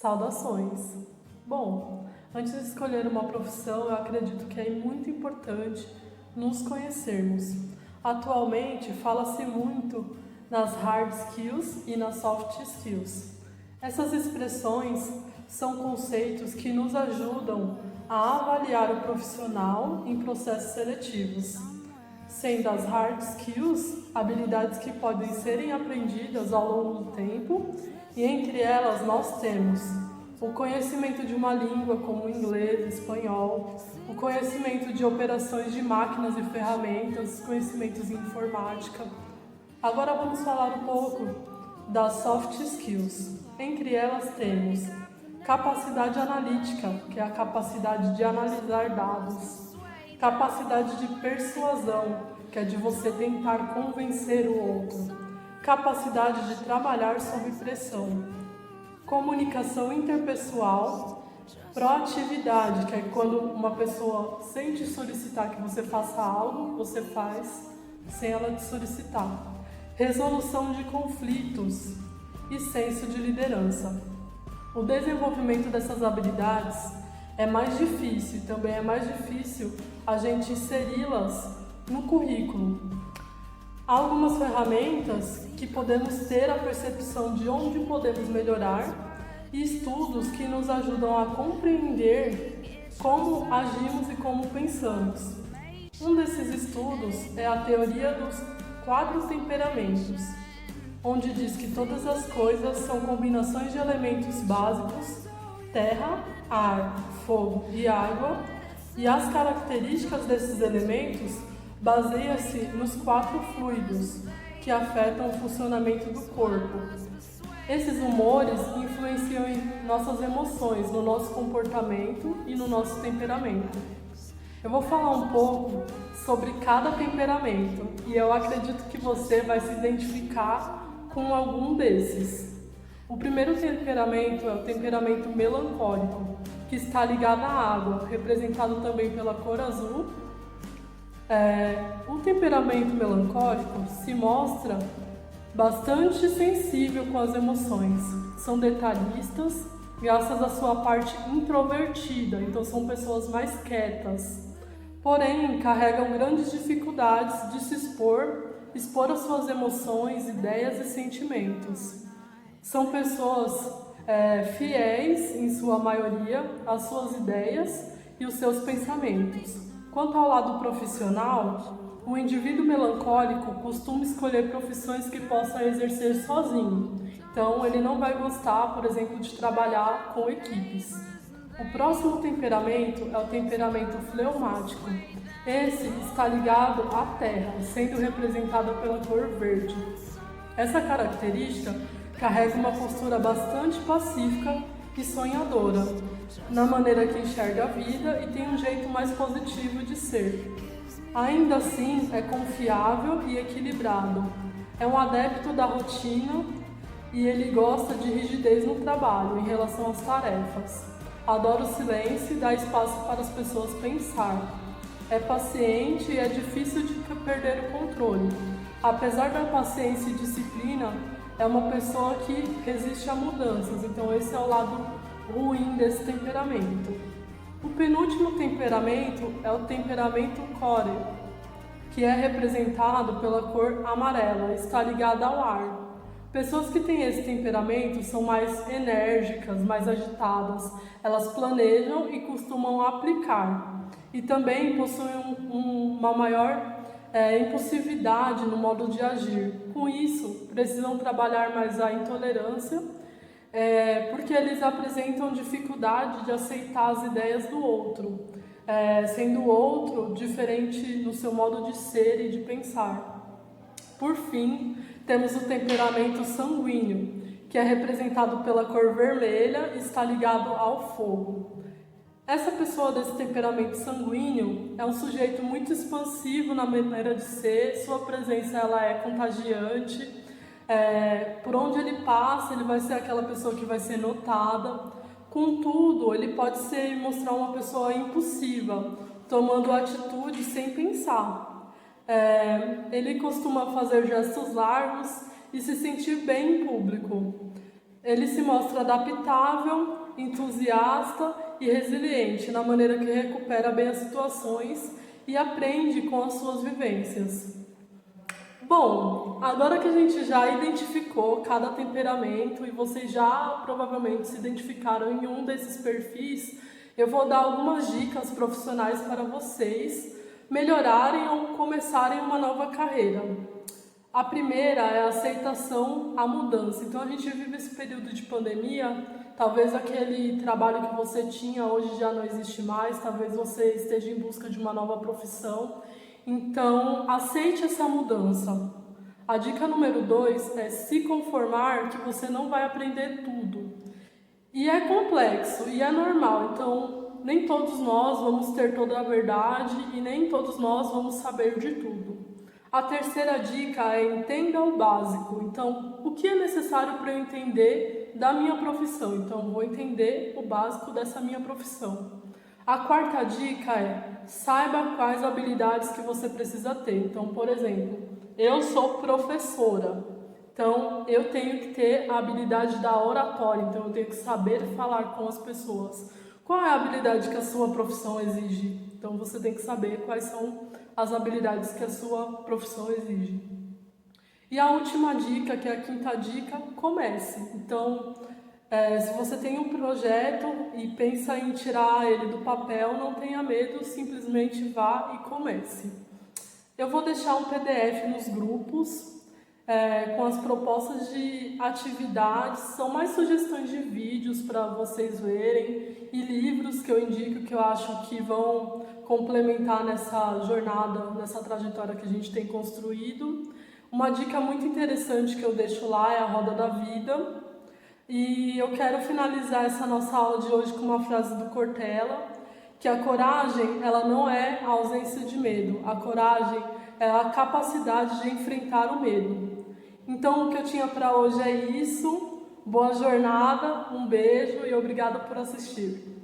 Saudações! Bom, antes de escolher uma profissão, eu acredito que é muito importante nos conhecermos. Atualmente, fala-se muito nas hard skills e nas soft skills. Essas expressões são conceitos que nos ajudam a avaliar o profissional em processos seletivos, sendo as hard skills habilidades que podem serem aprendidas ao longo do tempo, e entre elas nós temos o conhecimento de uma língua como o inglês, espanhol, o conhecimento de operações de máquinas e ferramentas, conhecimentos em informática. Agora vamos falar um pouco das soft skills. Entre elas temos capacidade analítica, que é a capacidade de analisar dados, capacidade de persuasão, que é de você tentar convencer o outro, capacidade de trabalhar sob pressão, comunicação interpessoal, proatividade, que é quando uma pessoa sente solicitar que você faça algo, você faz sem ela te solicitar, resolução de conflitos e senso de liderança. O desenvolvimento dessas habilidades é mais difícil, também é mais difícil a gente inseri-las no currículo. Há algumas ferramentas que podemos ter a percepção de onde podemos melhorar e estudos que nos ajudam a compreender como agimos e como pensamos. Um desses estudos é a teoria dos 4 temperamentos, onde diz que todas as coisas são combinações de elementos básicos: terra, ar, fogo e água, e as características desses elementos baseia-se nos 4 fluidos que afetam o funcionamento do corpo. Esses humores influenciam em nossas emoções, no nosso comportamento e no nosso temperamento. Eu vou falar um pouco sobre cada temperamento e eu acredito que você vai se identificar com algum desses. O primeiro temperamento é o temperamento melancólico, que está ligado à água, representado também pela cor azul. O temperamento melancólico se mostra bastante sensível com as emoções. São detalhistas, graças à sua parte introvertida, então são pessoas mais quietas. Porém, carregam grandes dificuldades de se expor as suas emoções, ideias e sentimentos. São pessoas fiéis, em sua maioria, às suas ideias e os seus pensamentos. Quanto ao lado profissional, o indivíduo melancólico costuma escolher profissões que possa exercer sozinho. Então, ele não vai gostar, por exemplo, de trabalhar com equipes. O próximo temperamento é o temperamento fleumático. Esse está ligado à terra, sendo representado pela cor verde. Essa característica carrega uma postura bastante pacífica e sonhadora, na maneira que enxerga a vida e tem um jeito mais positivo de ser. Ainda assim, é confiável e equilibrado. É um adepto da rotina e ele gosta de rigidez no trabalho em relação às tarefas. Adora o silêncio e dá espaço para as pessoas pensar. É paciente e é difícil de perder o controle. Apesar da paciência e disciplina, é uma pessoa que resiste a mudanças, então esse é o lado ruim desse temperamento. O penúltimo temperamento é o temperamento core, que é representado pela cor amarela, está ligado ao ar. Pessoas que têm esse temperamento são mais enérgicas, mais agitadas, elas planejam e costumam aplicar, e também possuem uma maior impulsividade no modo de agir. Com isso, precisam trabalhar mais a intolerância, porque eles apresentam dificuldade de aceitar as ideias do outro, sendo o outro diferente no seu modo de ser e de pensar. Por fim, temos o temperamento sanguíneo, que é representado pela cor vermelha e está ligado ao fogo. Essa pessoa desse temperamento sanguíneo é um sujeito muito expansivo na maneira de ser, sua presença ela é contagiante, por onde ele passa ele vai ser aquela pessoa que vai ser notada. Contudo, ele pode mostrar uma pessoa impulsiva, tomando atitude sem pensar. Ele costuma fazer gestos largos e se sentir bem em público. Ele se mostra adaptável, entusiasta e resiliente na maneira que recupera bem as situações e aprende com as suas vivências. Bom, agora que a gente já identificou cada temperamento e vocês já provavelmente se identificaram em um desses perfis, eu vou dar algumas dicas profissionais para vocês melhorarem ou começarem uma nova carreira. A primeira é a aceitação à mudança. Então a gente vive esse período de pandemia, talvez aquele trabalho que você tinha hoje já não existe mais, talvez você esteja em busca de uma nova profissão. Então aceite essa mudança. A dica número 2 é se conformar que você não vai aprender tudo. E é complexo e é normal, então nem todos nós vamos ter toda a verdade e nem todos nós vamos saber de tudo. A terceira dica é entenda o básico. Então, o que é necessário para eu entender da minha profissão? Então, vou entender o básico dessa minha profissão. A quarta dica é saiba quais habilidades que você precisa ter. Então, por exemplo, eu sou professora. Então, eu tenho que ter a habilidade da oratória. Então, eu tenho que saber falar com as pessoas. Qual é a habilidade que a sua profissão exige? Então, você tem que saber quais são as habilidades que a sua profissão exige. E a última dica, que é a quinta dica, comece. Então, se você tem um projeto e pensa em tirar ele do papel, não tenha medo, simplesmente vá e comece. Eu vou deixar um PDF nos grupos com as propostas de atividades, são mais sugestões de vídeos para vocês verem e livros que eu indico que eu acho que vão complementar nessa jornada, nessa trajetória que a gente tem construído. Uma dica muito interessante que eu deixo lá é a Roda da Vida. E eu quero finalizar essa nossa aula de hoje com uma frase do Cortella, que a coragem, ela não é a ausência de medo, a coragem é a capacidade de enfrentar o medo. Então, o que eu tinha para hoje é isso. Boa jornada, um beijo e obrigada por assistir.